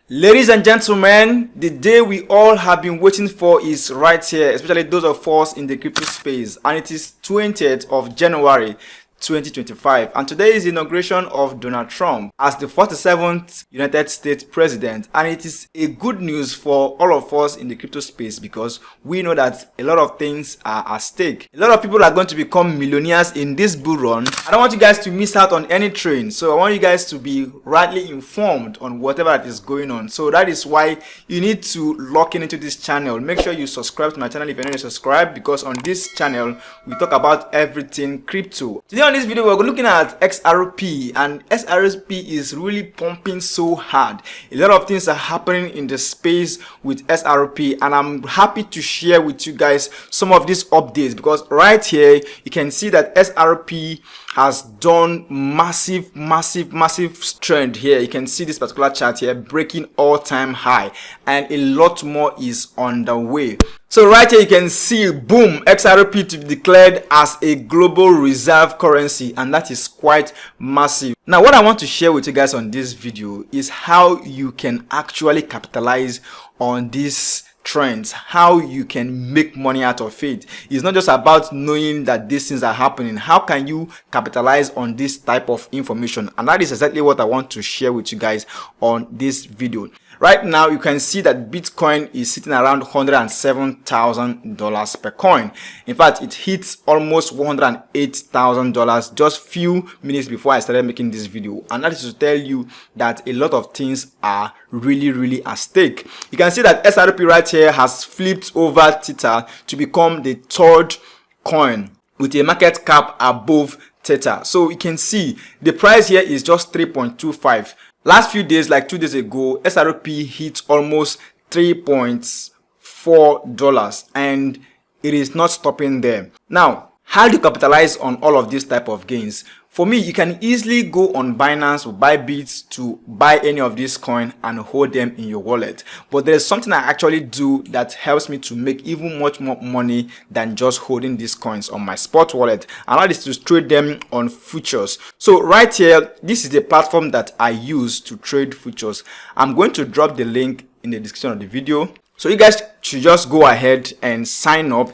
Ladies and gentlemen, the day we all have been waiting for is right here, especially those of us in the crypto space, and it is 20th of January 2025, and today is the inauguration of Donald Trump as the 47th United States president. And it is a good news for all of us in the crypto space because we know that a lot of things are at stake. A lot of people are going to become millionaires in this bull run. I don't want you guys to miss out on any train, so I want you guys to be rightly informed on whatever that is going on. So that is why you need to lock into this channel. Make sure you subscribe to my channel if you're not subscribed, because on this channel we talk about everything crypto. Today on this video we're looking at XRP, and XRP is really pumping so hard. A lot of things are happening in the space with XRP, and I'm happy to share with you guys some of these updates, because right here you can see that XRP has done massive trend here. You can see this particular chart here breaking all-time high, and a lot more is on the way. So right here you can see, boom, XRP to be declared as a global reserve currency, and that is quite massive. Now what I want to share with you guys on this video is how you can actually capitalize on these trends, how you can make money out of it. It's not just about knowing that these things are happening. How can you capitalize on this type of information? And that is exactly what I want to share with you guys on this video. Right now you can see that Bitcoin is sitting around $107,000 per coin. In fact, it hits almost $108,000 just few minutes before I started making this video, and that is to tell you that a lot of things are really at stake. You can see that XRP right here has flipped over Tether to become the third coin with a market cap above Tether. So you can see the price here is just 3.25. Last few days, like 2 days ago, XRP hit almost $3.4, and it is not stopping there. Now, how do you capitalize on all of these type of gains? For me, you can easily go on Binance or Bybit to buy any of these coins and hold them in your wallet. But there's something I actually do that helps me to make even much more money than just holding these coins on my spot wallet, and that is to trade them on futures. So right here, this is the platform that I use to trade futures. I'm going to drop the link in the description of the video, so you guys should just go ahead and sign up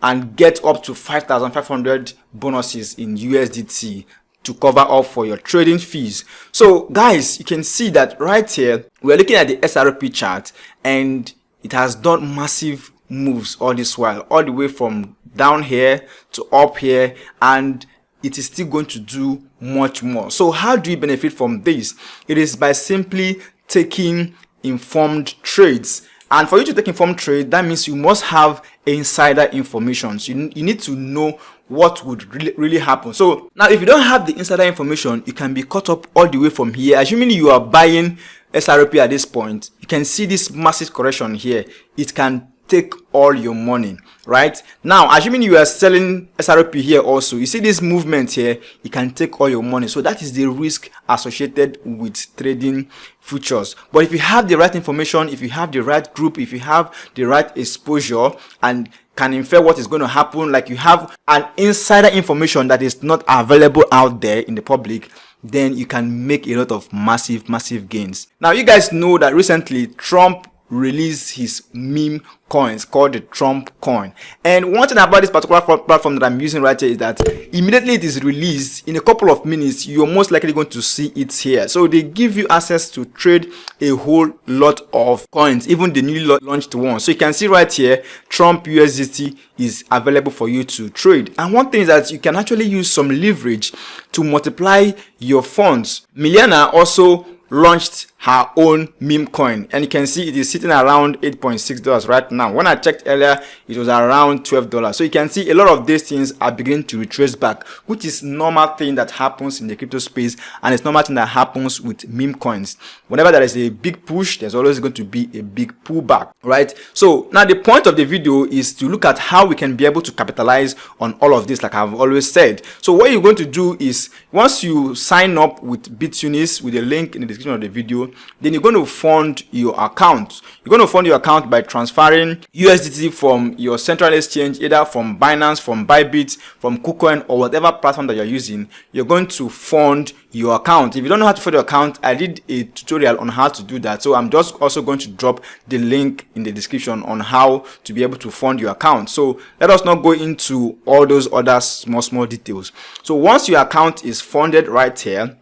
and get up to 5,500 bonuses in USDT to cover up for your trading fees. So guys, you can see that right here we're looking at the XRP chart, and it has done massive moves all this while, all the way from down here to up here, and it is still going to do much more. So how do you benefit from this? It is by simply taking informed trades. And for you to take informed trade, that means you must have insider information. So you need to know what would really happen. So now if you don't have the insider information, you can be caught up all the way from here. Assuming you are buying XRP at this point, you can see this massive correction here. It can take all your money. Right now, assuming you are selling XRP here also, you see this movement here, it can take all your money. So that is the risk associated with trading futures. But if you have the right information, if you have the right group, if you have the right exposure and can infer what is going to happen, like you have an insider information that is not available out there in the public, then you can make a lot of massive gains. Now you guys know that recently Trump release his meme coins called the Trump coin, and one thing about this particular platform that I'm using right here is that immediately it is released, in a couple of minutes you're most likely going to see it here. So they give you access to trade a whole lot of coins, even the newly launched one. So you can see right here Trump USDT is available for you to trade. And one thing is that you can actually use some leverage to multiply your funds. Miliana also launched her own meme coin, and you can see it is sitting around $8.6 right now. When I checked earlier, it was around $12. So you can see a lot of these things are beginning to retrace back, which is normal thing that happens in the crypto space, and it's normal thing that happens with meme coins. Whenever there is a big push, there's always going to be a big pullback, right? So now the point of the video is to look at how we can be able to capitalize on all of this, like I've always said. So what you're going to do is, once you sign up with Bitunix with the link in the description of the video, then you're going to fund your account. You're going to fund your account by transferring USDT from your central exchange, either from Binance, from Bybit, from KuCoin, or whatever platform that you're using. You're going to fund your account. If you don't know how to fund your account, I did a tutorial on how to do that. So I'm just also going to drop the link in the description on how to be able to fund your account. So let us not go into all those other small details. So once your account is funded right here,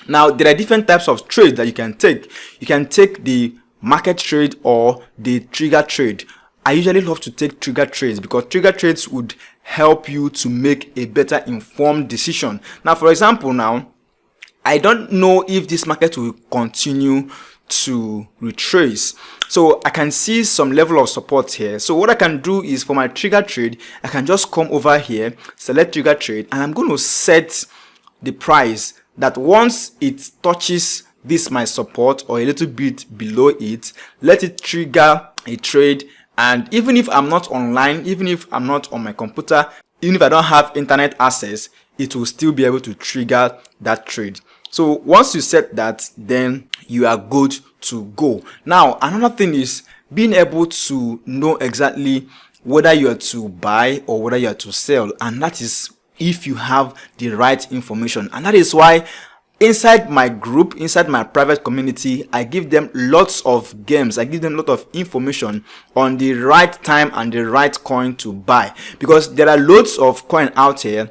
now there are different types of trades that you can take. You can take the market trade or the trigger trade. I usually love to take trigger trades because trigger trades would help you to make a better informed decision. Now, for example, now I don't know if this market will continue to retrace. So I can see some level of support here. So what I can do is, for my trigger trade, I can just come over here, select trigger trade, and I'm going to set the price that once it touches this my support or a little bit below it, let it trigger a trade. And even if I'm not online, even if I'm not on my computer, even if I don't have internet access, it will still be able to trigger that trade. So once you set that, then you are good to go. Now, another thing is being able to know exactly whether you are to buy or whether you are to sell, and that is if you have the right information. And that is why inside my group, inside my private community, I give them lots of games. I give them a lot of information on the right time and the right coin to buy, because there are loads of coin out here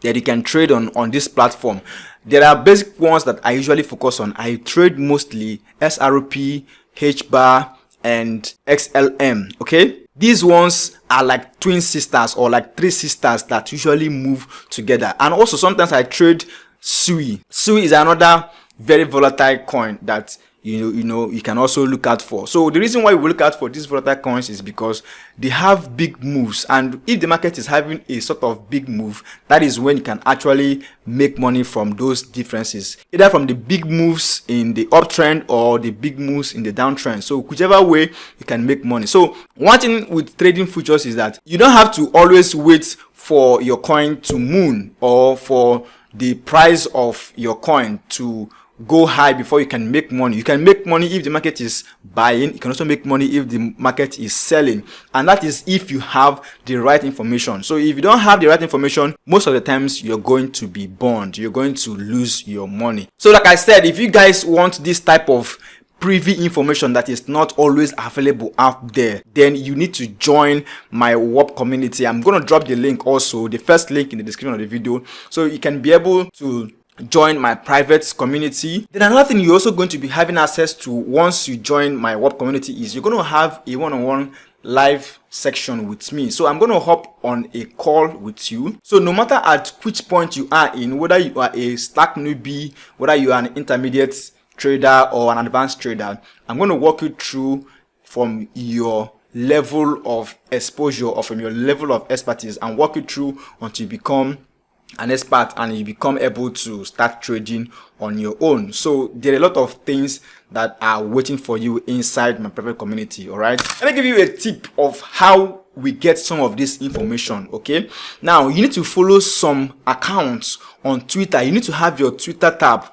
that you can trade on this platform. There are basic ones that I usually focus on. I trade mostly XRP, HBAR, and XLM. Okay, these ones are like twin sisters or like three sisters that usually move together. And also sometimes I trade SUI. SUI is another very volatile coin that you can also look out for. So the reason why we look out for these volatile coins is because they have big moves, and if the market is having a sort of big move, that is when you can actually make money from those differences, either from the big moves in the uptrend or the big moves in the downtrend. So whichever way, you can make money. So one thing with trading futures is that you don't have to always wait for your coin to moon or for the price of your coin to go high before you can make money. You can make money if the market is buying. You can also make money if the market is selling, and that is if you have the right information. So if you don't have the right information, most of the times you're going to be burned. You're going to lose your money. So like I said, if you guys want this type of privy information that is not always available out there, then you need to join my WAP community. I'm going to drop the link also, the first link in the description of the video, so you can be able to join my private community. Then another thing you're also going to be having access to once you join my WAP community is you're going to have a one-on-one live section with me. So I'm going to hop on a call with you. So no matter at which point you are in, whether you are a stark newbie, whether you are an intermediate trader or an advanced trader, I'm going to walk you through from your level of exposure or from your level of expertise, and walk you through until you become an expert and you become able to start trading on your own. So there are a lot of things that are waiting for you inside my private community. All right, let me give you a tip of how we get some of this information. Okay, now you need to follow some accounts on Twitter. You need to have your Twitter tab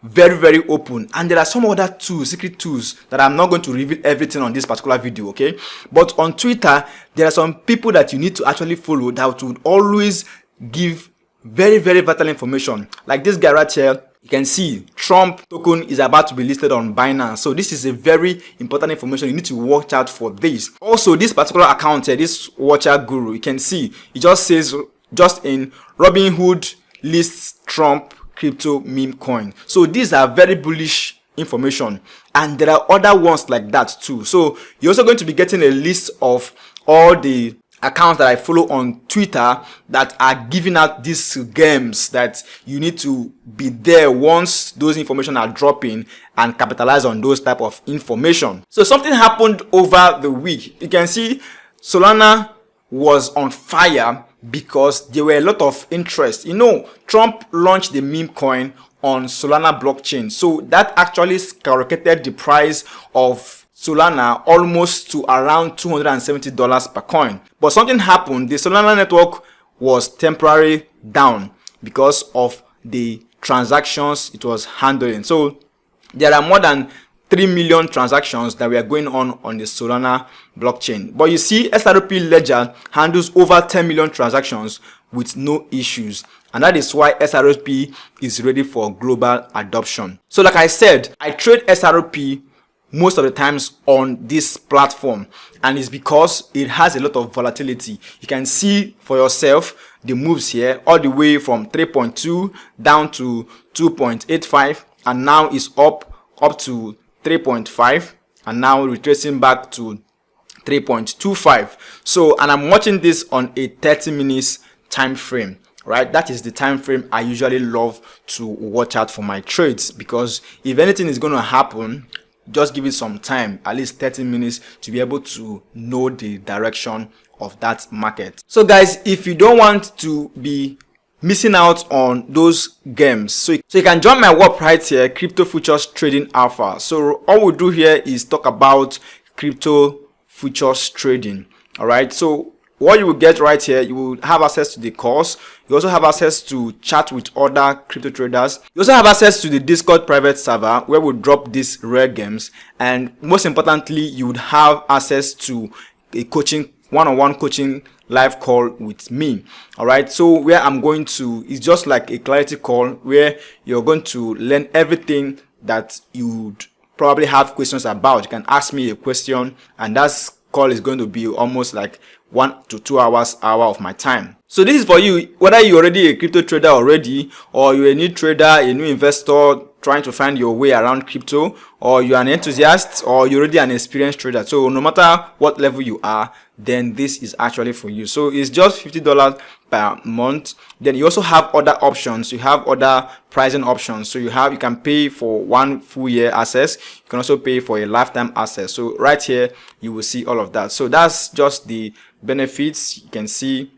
very open, and there are some other tools, secret tools, that I'm not going to reveal everything on this particular video. Okay, but on Twitter there are some people that you need to actually follow that would always give very vital information. Like this guy right here, you can see Trump token is about to be listed on Binance. So this is a very important information. You need to watch out for this. Also, this particular account here, this watcher guru, you can see it just says just in Robinhood lists Trump crypto meme coin. So these are very bullish information, and there are other ones like that too. So you're also going to be getting a list of all the accounts that I follow on Twitter that are giving out these games that you need to be there once those information are dropping and capitalize on those type of information. So something happened over the week. You can see Solana was on fire because there were a lot of interest. Trump launched the meme coin on Solana blockchain, so that actually skyrocketed the price of Solana almost to around $270 per coin. But something happened. The Solana network was temporarily down because of the transactions it was handling. So there are more than 3 million transactions that were going on the Solana blockchain. But you see, XRP Ledger handles over 10 million transactions with no issues, and that is why XRP is ready for global adoption. So like I said, I trade XRP most of the times on this platform, and it's because it has a lot of volatility. You can see for yourself the moves here, all the way from 3.2 down to 2.85, and now it's up to 3.5, and now retracing back to 3.25. So, and I'm watching this on a 30 minutes time frame, right? That is the time frame I usually love to watch out for my trades, because if anything is going to happen, just give it some time, at least 30 minutes, to be able to know the direction of that market. So guys, if you don't want to be missing out on those games, so you can join my work right here, Crypto Futures Trading Alpha. So all we do here is talk about crypto futures trading. All right, so what you will get right here, you will have access to the course. You also have access to chat with other crypto traders. You also have access to the Discord private server where we drop these rare games, and most importantly, you would have access to a coaching, one-on-one coaching live call with me. All right, so where I'm going to, it's just like a clarity call where you're going to learn everything that you'd probably have questions about. You can ask me a question, and that call is going to be almost like 1 to 2 hours of my time. So this is for you, whether you're already a crypto trader already, or you're a new trader, a new investor trying to find your way around crypto, or you're an enthusiast, or you're already an experienced trader. So no matter what level you are, then this is actually for you. So it's just $50 per month. Then you also have other options. You have other pricing options. So you can pay for 1 full year access. You can also pay for a lifetime access. So right here, you will see all of that. So that's just the benefits. You can see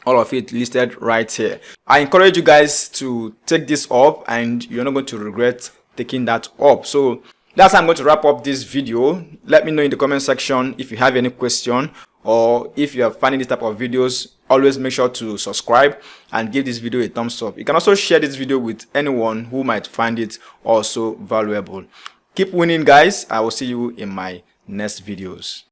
all of it listed right here. I encourage you guys to take this up, and you're not going to regret taking that up. So that's how I'm going to wrap up this video. Let me know in the comment section if you have any question, or if you are finding this type of videos. Always make sure to subscribe and give this video a thumbs up. You can also share this video with anyone who might find it also valuable. Keep winning, guys. I will see you in my next videos.